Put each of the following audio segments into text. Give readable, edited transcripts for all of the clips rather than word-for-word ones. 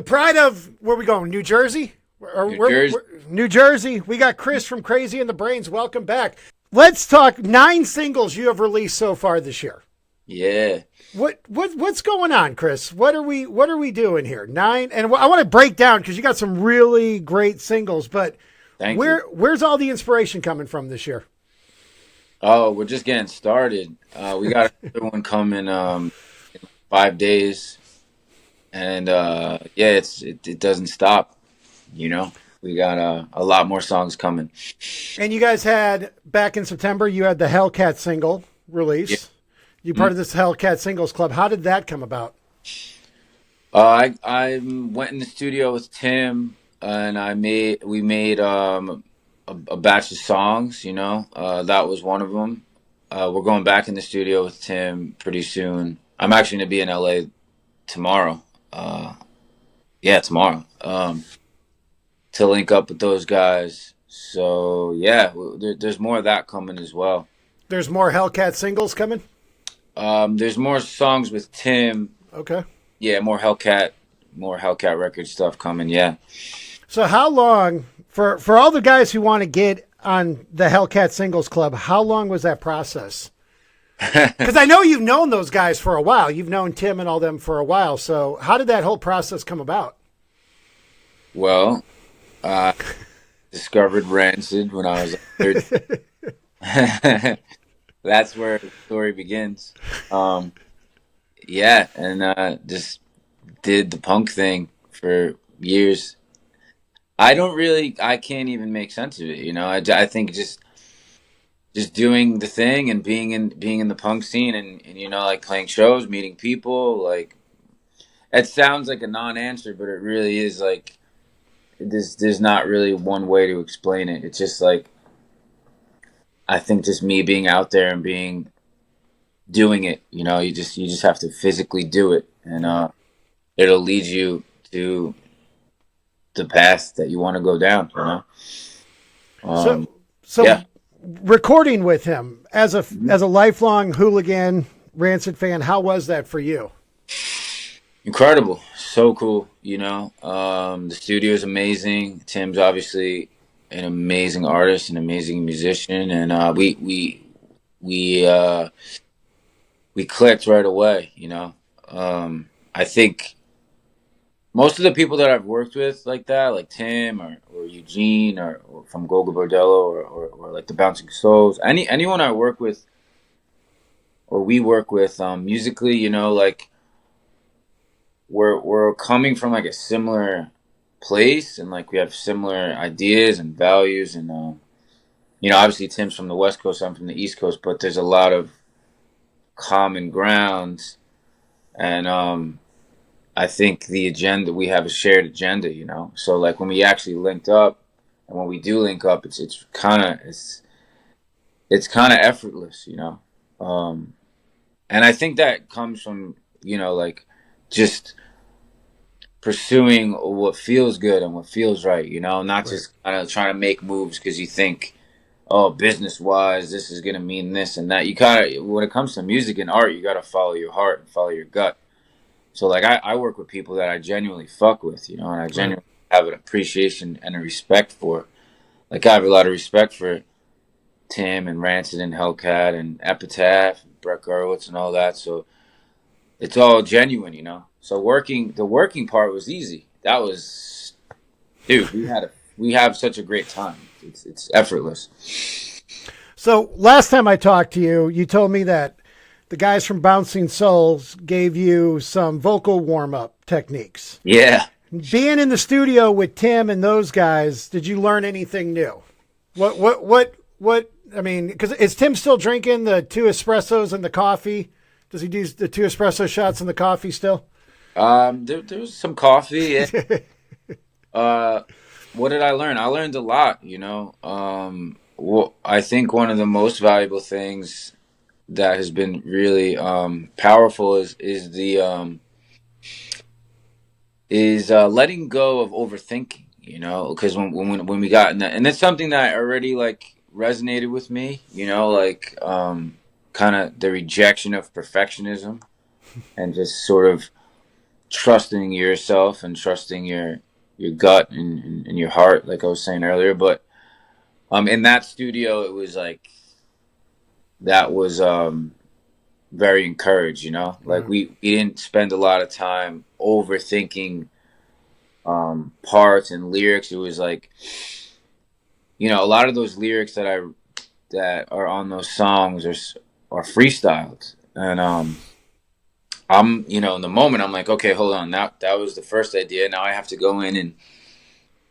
The pride of where we going? New Jersey? New Jersey. New Jersey. We got Chris from Crazy the Brains. Welcome back. Let's talk 9 singles you have released so far this year. Yeah. What's going on, Chris? What are we doing here? 9, and I want to break down because you got some really great singles. But where's all the inspiration coming from this year? Oh, we're just getting started. We got another one coming in 5 days, and yeah, it doesn't stop. You know, we got a lot more songs coming. And you guys had back in September, you had the Hellcat single release. Yeah. You part of this Hellcat Singles Club. How did that come about? I went in the studio with Tim, and we made a batch of songs. You know, that was one of them. We're going back in the studio with Tim pretty soon. I'm actually gonna be in LA tomorrow. Yeah, tomorrow. To link up with those guys. So yeah, there's more of that coming as well. There's more Hellcat singles coming? There's more songs with Tim. Okay. Yeah, more Hellcat Records stuff coming. Yeah. So how long for all the guys who want to get on the Hellcat Singles Club? How long was that process? Because I know you've known those guys for a while. You've known Tim and all them for a while. So how did that whole process come about? Well, discovered Rancid when I was 13. That's where the story begins. Yeah, and just did the punk thing for years. I can't even make sense of it. You know, I think just doing the thing and being in the punk scene and you know, like playing shows, meeting people. Like, it sounds like a non-answer, but it really is. Like, there's not really one way to explain it. It's just like, I think just me being out there and doing it, you know, you just have to physically do it, and it'll lead you to the path that you want to go down, you know. So Yeah. recording with him as a lifelong hooligan Rancid fan, how was that for you? Incredible, so cool, you know. The studio is amazing. Tim's obviously an amazing artist, an amazing musician, and we clicked right away, you know. I think most of the people that I've worked with like that, like Tim or Eugene or from Gogo Bordello or like the Bouncing Souls, anyone I work with or we work with musically, you know, like we're coming from like a similar place, and like we have similar ideas and values, and you know, obviously Tim's from the West Coast, I'm from the East Coast, but there's a lot of common grounds, and I think we have a shared agenda, you know. So like when we actually linked up, and when we do link up, it's kind of effortless, you know. And I think that comes from, you know, like just pursuing what feels good and what feels right, you know, not Right. just kind of trying to make moves because you think, oh, business wise, this is gonna mean this and that. You gotta, when it comes to music and art, you gotta follow your heart and follow your gut. So like I work with people that I genuinely fuck with, you know, and I Right. genuinely have an appreciation and a respect for. Like, I have a lot of respect for Tim and Rancid and Hellcat and Epitaph and Brett Gurewitz and all that. So it's all genuine, you know. So the working part was easy. That was, dude, we have such a great time. It's effortless. So last time I talked to you, you told me that the guys from Bouncing Souls gave you some vocal warm up techniques. Yeah. Being in the studio with Tim and those guys, did you learn anything new? What? I mean, because is Tim still drinking the 2 espressos and the coffee? Does he do the 2 espresso shots and the coffee still? There was some coffee. Yeah. What did I learn? I learned a lot, you know. Well, I think one of the most valuable things that has been really powerful is the letting go of overthinking, you know, because when we got in that, and it's something that already like resonated with me, you know, like kind of the rejection of perfectionism and just sort of trusting yourself and trusting your gut and your heart, like I was saying earlier. But in that studio, it was like that was very encouraged. You know, like Wow. we didn't spend a lot of time overthinking parts and lyrics. It was like, you know, a lot of those lyrics that are on those songs are freestyles, and I'm, you know, in the moment I'm like, okay, hold on, that was the first idea. Now I have to go in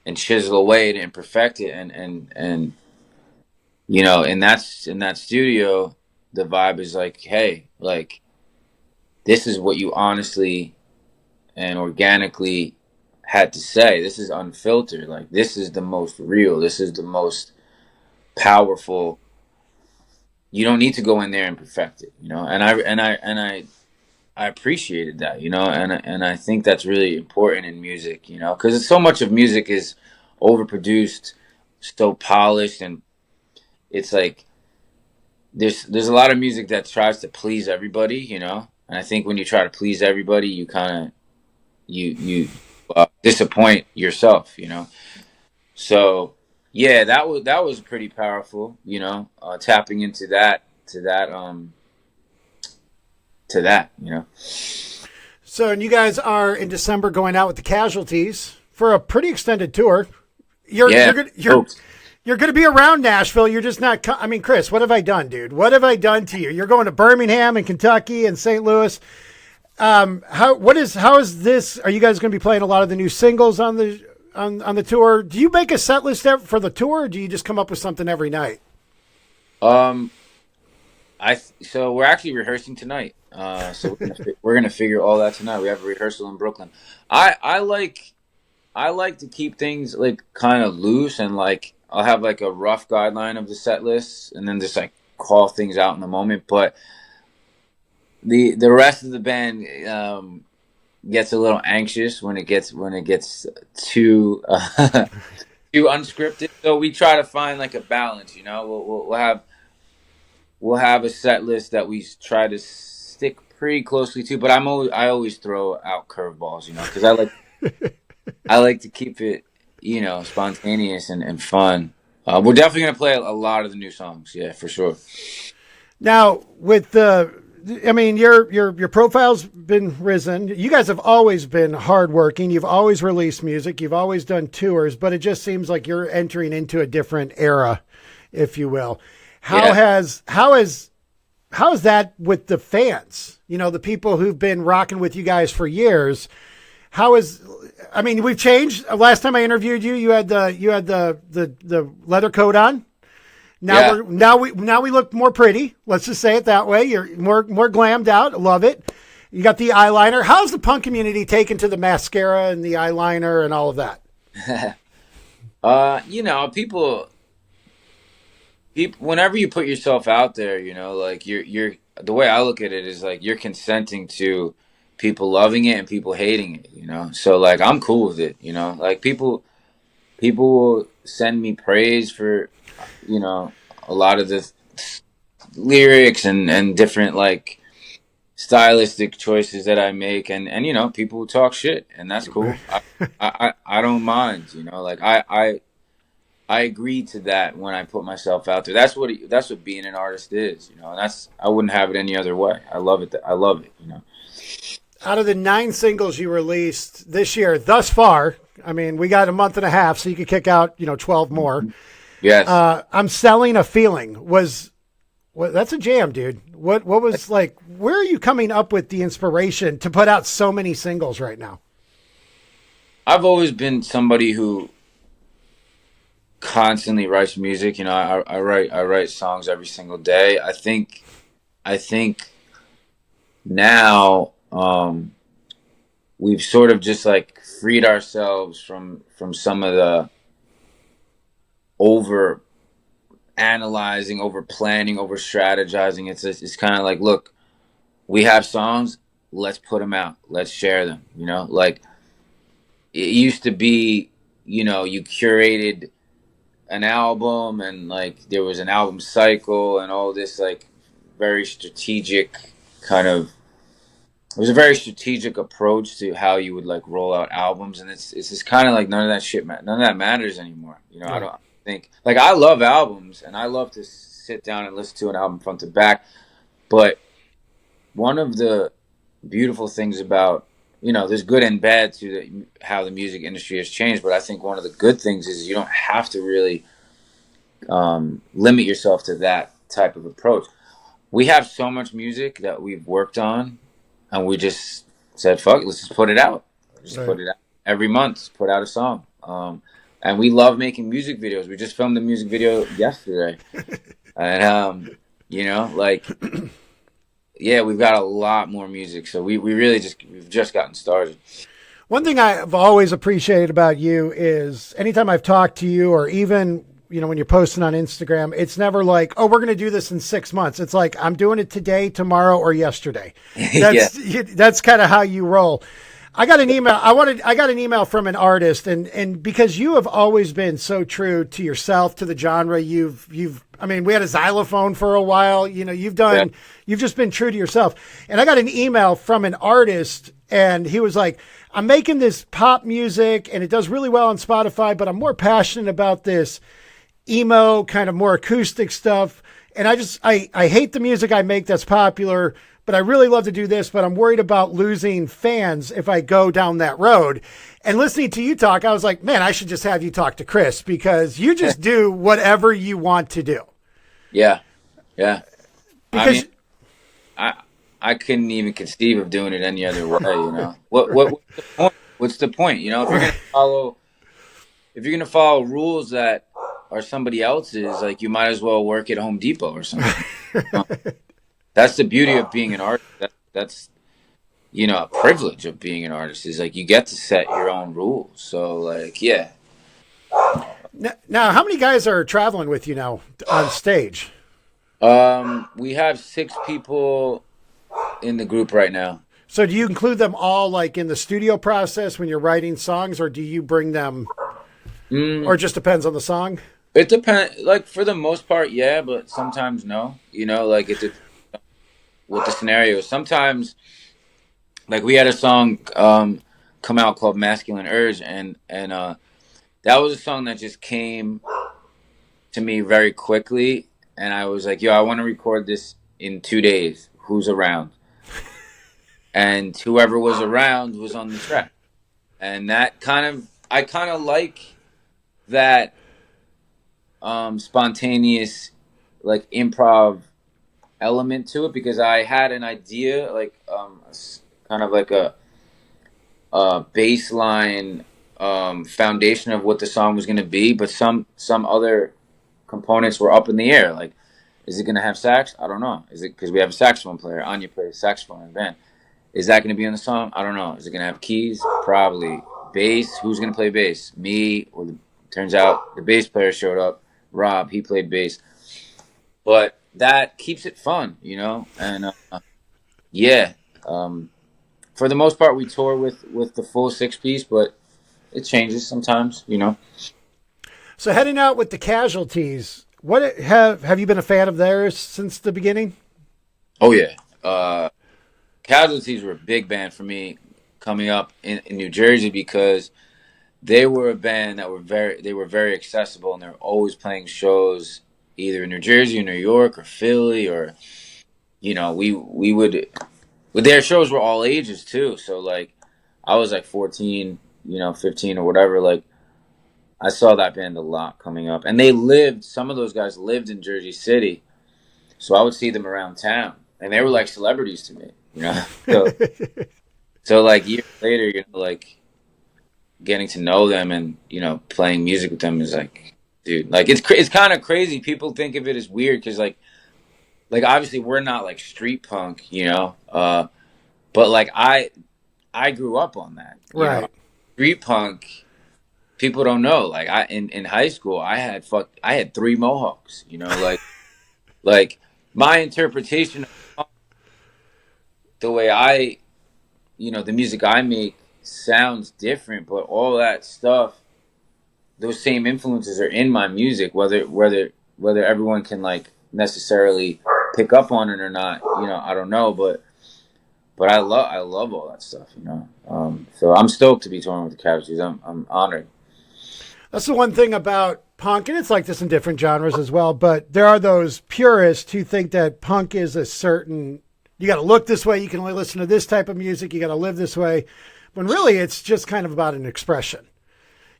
and chisel away it and perfect it, and you know, in that studio, the vibe is like, hey, like this is what you honestly and organically had to say. This is unfiltered. Like this is the most real. This is the most powerful. You don't need to go in there and perfect it, you know. I appreciated that, you know, and I think that's really important in music, you know, because so much of music is overproduced, so polished, and it's like there's a lot of music that tries to please everybody, you know, and I think when you try to please everybody, you kind of you disappoint yourself, you know. So yeah, that was pretty powerful, you know, tapping into that, you know. So, and you guys are in December going out with the Casualties for a pretty extended tour. You're Yeah. you're gonna Oh, you're gonna be around Nashville. You're just not. I mean, Chris, what have I done, dude? What have I done to you? You're going to Birmingham and Kentucky and St. Louis. How is this? Are you guys going to be playing a lot of the new singles on the tour? Do you make a set list for the tour, or do you just come up with something every night? um, so we're actually rehearsing tonight. So we're gonna figure all that tonight. We have a rehearsal in Brooklyn. I like I like to keep things like kind of loose and like I'll have like a rough guideline of the set list and then just like call things out in the moment. But the rest of the band gets a little anxious when it gets too too unscripted. So we try to find like a balance. You know, we'll have a set list that we try to stick pretty closely to. But I always throw out curveballs. You know, because I like to keep it, you know, spontaneous and fun. We're definitely gonna play a lot of the new songs. Yeah, for sure. Now, I mean, your profile's been risen. You guys have always been hardworking. You've always released music. You've always done tours, but it just seems like you're entering into a different era, if you will. How Yeah. has how is that with the fans? You know, the people who've been rocking with you guys for years. How is I mean, we've changed. Last time I interviewed you, you had the leather coat on. Yeah. Now we look more pretty. Let's just say it that way. You're more glammed out. Love it. You got the eyeliner. How's the punk community taken to the mascara and the eyeliner and all of that? You know, people whenever you put yourself out there, you know, like you're the way I look at it is like you're consenting to people loving it and people hating it, you know. So like I'm cool with it, you know. Like people will send me praise for, you know, a lot of the lyrics and different like stylistic choices that I make, and you know, people will talk shit, and that's cool. I don't mind, you know. Like I agree to that when I put myself out there. That's what being an artist is, you know. And that's I wouldn't have it any other way. I love it. I love it, you know. Out of the 9 singles you released this year thus far, I mean, we got a month and a half, so you could kick out 12 more. Yes. I'm selling a feeling was. Well, that's a jam, dude. What was like? Where are you coming up with the inspiration to put out so many singles right now? I've always been somebody who constantly writes music. You know, I write songs every single day. I think now we've sort of just like freed ourselves from some of the over analyzing, over planning, over strategizing. It's kind of like, look, we have songs, let's put them out, let's share them. You know, like it used to be, you know, you curated an album and like there was an album cycle and all this like very strategic kind of it was a very strategic approach to how you would like roll out albums, and it's just kind of like none of that shit, none of that matters anymore. You know, I Right. don't think like I love albums, and I love to sit down and listen to an album front to back. But one of the beautiful things about, you know, there's good and bad to how the music industry has changed, but I think one of the good things is you don't have to really limit yourself to that type of approach. We have so much music that we've worked on, and we just said, "Fuck it, let's just put it out. Just Right. put it out every month. Put out a song." And we love making music videos. We just filmed a music video yesterday, and you know, like, yeah, we've got a lot more music. So we really we've just gotten started. One thing I've always appreciated about you is anytime I've talked to you, or even when you're posting on Instagram, it's never like, "Oh, we're going to do this in 6 months." It's like, "I'm doing it today, tomorrow, or yesterday." Yeah, That's kind of how you roll. I got an email. I got an email from an artist, and because you have always been so true to yourself, to the genre, I mean, we had a xylophone for a while. yeah, You've just been true to yourself. And I got an email from an artist, and he was like, "I'm making this pop music, and it does really well on Spotify, but I'm more passionate about this emo kind of more acoustic stuff. And I hate the music I make that's popular, but I really love to do this, but I'm worried about losing fans if I go down that road." And listening to you talk, I was like, man, I should just have you talk to Chris, because you just do whatever you want to do. yeah, yeah. I mean, Because I I couldn't even conceive of doing it any other way. You know, what's the point? What's the point? You know, if you're gonna follow rules that are somebody else's, like you might as well work at Home Depot or something. That's the beauty of being an artist. That's a privilege of being an artist is like you get to set your own rules. So like, yeah. now, how many guys are traveling with you now on stage? We have 6 people in the group right now. So do you include them all like in the studio process when you're writing songs, or do you bring them, or it Mm, just depends on the song? it depends. Like for the most part, yeah, but sometimes no. You know, like it depends what the scenario is. Sometimes, like we had a song come out called "Masculine Urge," and that was a song that just came to me very quickly, and I was like, "Yo, I want to record this in 2 days. Who's around?" And whoever was around was on the track, and that I kind of like that spontaneous, like improv element to it because I had an idea, like kind of like a baseline foundation of what the song was going to be, but some other components were up in the air. Like, is it going to have sax? I don't know. Is it because we have a saxophone player? Anya plays saxophone in the band. Is that going to be on the song? I don't know. Is it going to have keys? Probably. Bass? Who's going to play bass? Me? Turns out the bass player showed up. Rob, he played bass. But that keeps it fun, you know. And yeah, um, for the most part, we tour with the full 6 piece, but it changes sometimes, you know. So heading out with the Casualties, what have you been a fan of theirs since the beginning? Oh yeah, Casualties were a big band for me coming up in New Jersey because they were a band that were very accessible and they were always playing shows either in New Jersey or New York or Philly or we would their shows were all ages too. So like I was like 14, 15 or whatever. Like I saw that band a lot coming up, and some of those guys lived in Jersey City, so I would see them around town, and they were like celebrities to me, you know. So like years later, like getting to know them and playing music with them is like, dude, like it's kind of crazy. People think of it as weird because like obviously we're not like street punk, but like I grew up on that, Right. street punk. People don't know. Like in high school, I had 3 mohawks. Like my interpretation of the way the music I make sounds different, but all that stuff, those same influences are in my music. Whether everyone can like necessarily pick up on it or not, I don't know. But But I love all that stuff, you know. So I'm stoked to be touring with the Casualties. I'm honored. That's the one thing about punk, and it's like this in different genres as well, but there are those purists who think that punk is a certain, you got to look this way, you can only listen to this type of music, you got to live this way. When really it's just kind of about an expression.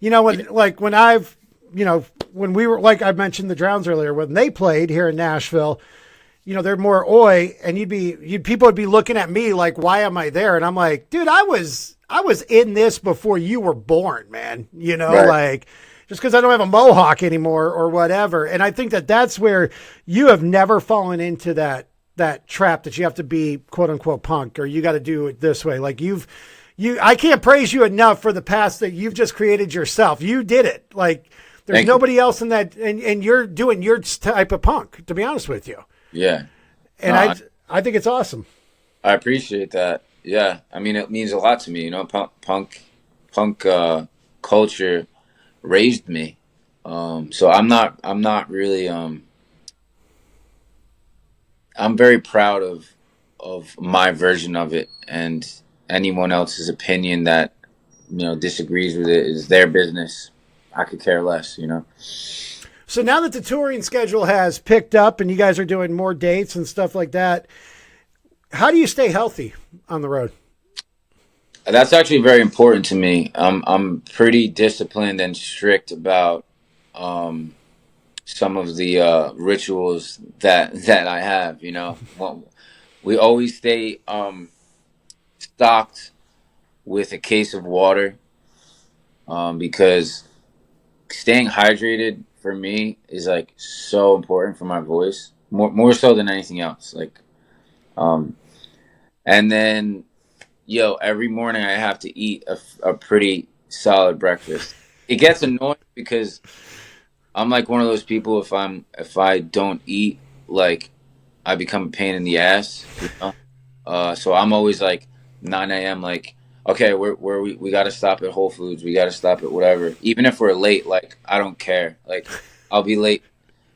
You know, when, like when I've, you know, when we were, like I mentioned the Drowns earlier, when they played here in Nashville, you know, they're more oi, and people would be looking at me like, why am I there? And I'm like, dude, I was in this before you were born, man. You know, Right. like just because I don't have a mohawk anymore or whatever. And I think that that's where you have never fallen into that trap that you have to be quote unquote punk or you got to do it this way. Like I can't praise you enough for the past that you've just created yourself. You did it. Like there's Thank you. nobody else in that, and you're doing your type of punk. To be honest with you. Yeah. And No, I think it's awesome. I appreciate that. Yeah, I mean, it means a lot to me. You know, punk culture raised me. So I'm not really. I'm very proud of my version of it, and anyone else's opinion that disagrees with it is their business. I could care less. You know. So now that the touring schedule has picked up and you guys are doing more dates and stuff like that, how do you stay healthy on the road? That's actually very important to me. I'm pretty disciplined and strict about um, some of the rituals that I have. You know, well, we always stay stocked with a case of water because staying hydrated for me is like so important for my voice, more so than anything else. Like, um, and then every morning I have to eat a pretty solid breakfast. It gets annoying because I'm like one of those people. If I don't eat, like I become a pain in the ass. You know. So I'm always like 9 a.m. Like, okay, we got to stop at Whole Foods. We got to stop at whatever. Even if we're late, like I don't care. Like I'll be late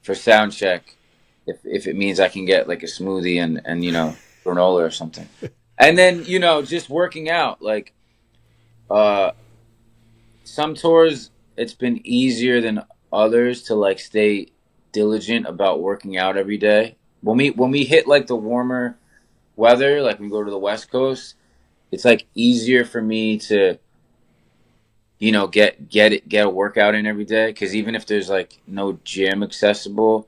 for sound check if it means I can get like a smoothie and granola or something. And then just working out. Like uh, some tours, it's been easier than others to like stay diligent about working out every day. When we hit like the warmer weather, like we go to the West Coast, it's like easier for me to get a workout in every day because even if there's like no gym accessible,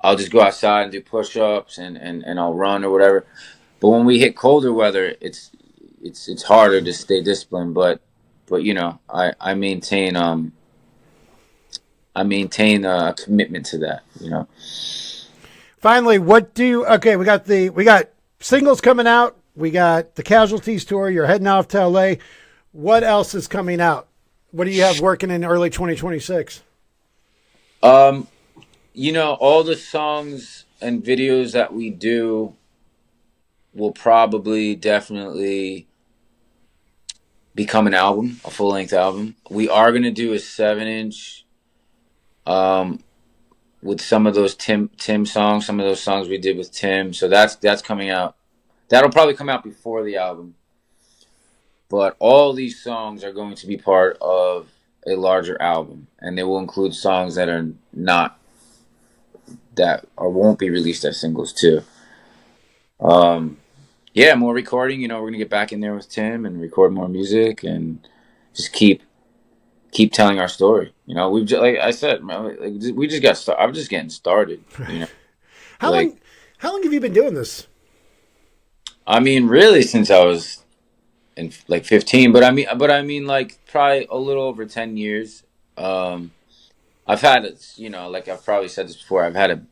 I'll just go outside and do push-ups and I'll run or whatever. But when we hit colder weather, it's harder to stay disciplined. But I maintain a commitment to that. You know. Finally, what do you, okay, we got singles coming out. We got the Casualties tour. You're heading off to LA. What else is coming out? What do you have working in early 2026? Um, all the songs and videos that we do will probably definitely become an album, a full length album. We are gonna do a 7-inch um, with some of those Tim songs, some of those songs we did with Tim. So that's coming out. That'll probably come out before the album. But all these songs are going to be part of a larger album, and they will include songs that are not that or won't be released as singles too. Um, yeah, more recording. We're gonna get back in there with Tim and record more music and just keep telling our story. We've just, like I said, man, like, we just got started. I'm just getting started. How Like long, how long have you been doing this? I mean, really, since I was in like 15, but I mean, like probably a little over 10 years. Um, I've had like I've probably said this before. I've had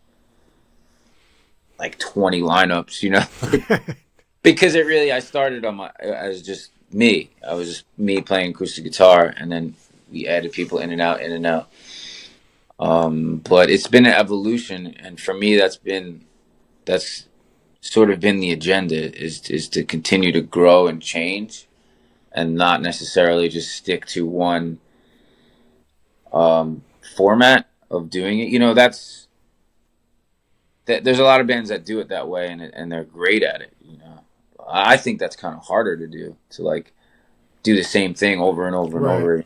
like 20 lineups. Because I started on my as just me. I was just me playing acoustic guitar, and then we added people in and out, in and out. But it's been an evolution, and for me, that's sort of been the agenda is to continue to grow and change, and not necessarily just stick to one format of doing it. There's a lot of bands that do it that way, and they're great at it. I think that's kind of harder to do, to like do the same thing over and over and Right. over.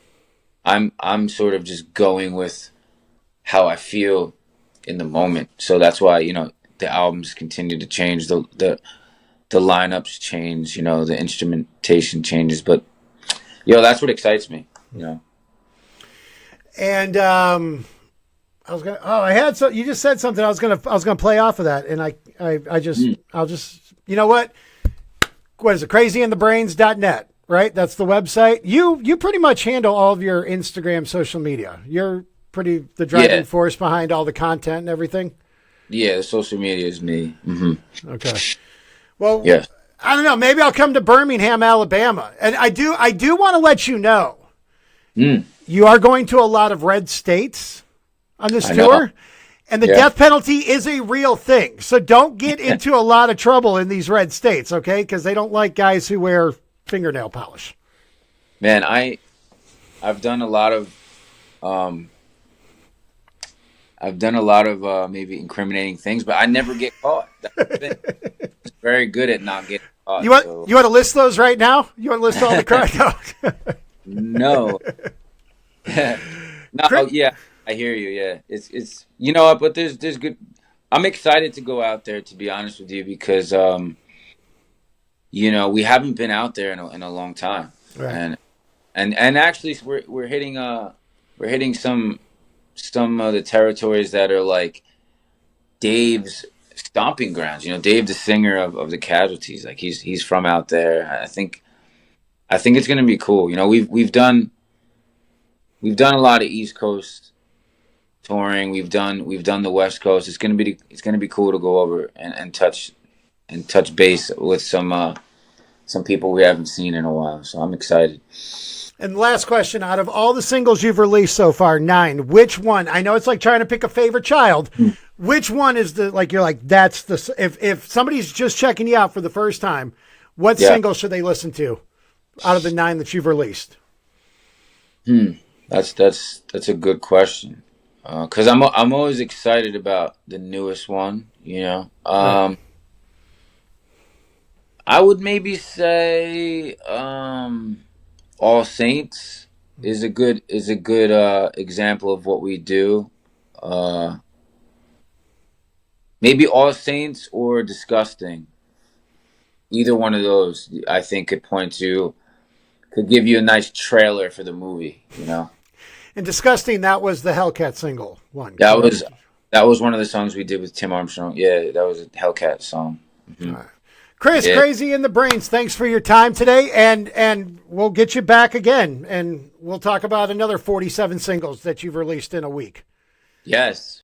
I'm sort of just going with how I feel in the moment. So that's why, the albums continue to change, the lineups change, the instrumentation changes, but that's what excites me. And I was gonna. Oh, I had so. You just said something. I was gonna play off of that, and I'll just. You know what? What is it? CrazyInTheBrains.net, right? That's the website. You pretty much handle all of your Instagram social media. You're pretty the driving force behind all the content and everything. Yeah, the social media is me. Mm-hmm. Okay. Well, Yeah. I don't know. Maybe I'll come to Birmingham, Alabama, and I do want to let you know. You are going to a lot of red states on this tour, and the death penalty is a real thing. So don't get into a lot of trouble in these red states, okay? Because they don't like guys who wear fingernail polish. Man, I've done a lot of maybe incriminating things, but I never get caught. It's very good at not getting caught. You want to list those right now? You want to list all the crime? No. No, yeah, I hear you. Yeah, it's but there's good. I'm excited to go out there, to be honest with you, because we haven't been out there in a long time, right. and actually we're hitting some of the territories that are like Dave's stomping grounds. Dave, the singer of the Casualties, like he's from out there. I think it's gonna be cool. We've done a lot of East Coast touring. We've done the West Coast. It's gonna be cool to go over and touch base with some people we haven't seen in a while. So I'm excited. And last question: out of all the singles you've released so far, 9, which one? I know it's like trying to pick a favorite child. Which one is that's the if somebody's just checking you out for the first time, what single should they listen to out of the 9 that you've released? That's a good question. Because I'm always excited about the newest one. Right. I would maybe say All Saints is a good example of what we do. Maybe All Saints or Disgusting. Either one of those, I think, could give you a nice trailer for the movie. And Disgusting, that was the Hellcat single one. That was one of the songs we did with Tim Armstrong. Yeah, that was a Hellcat song. Mm-hmm. All right. Chris, Crazy in the Brains, thanks for your time today, and we'll get you back again, and we'll talk about another 47 singles that you've released in a week. Yes,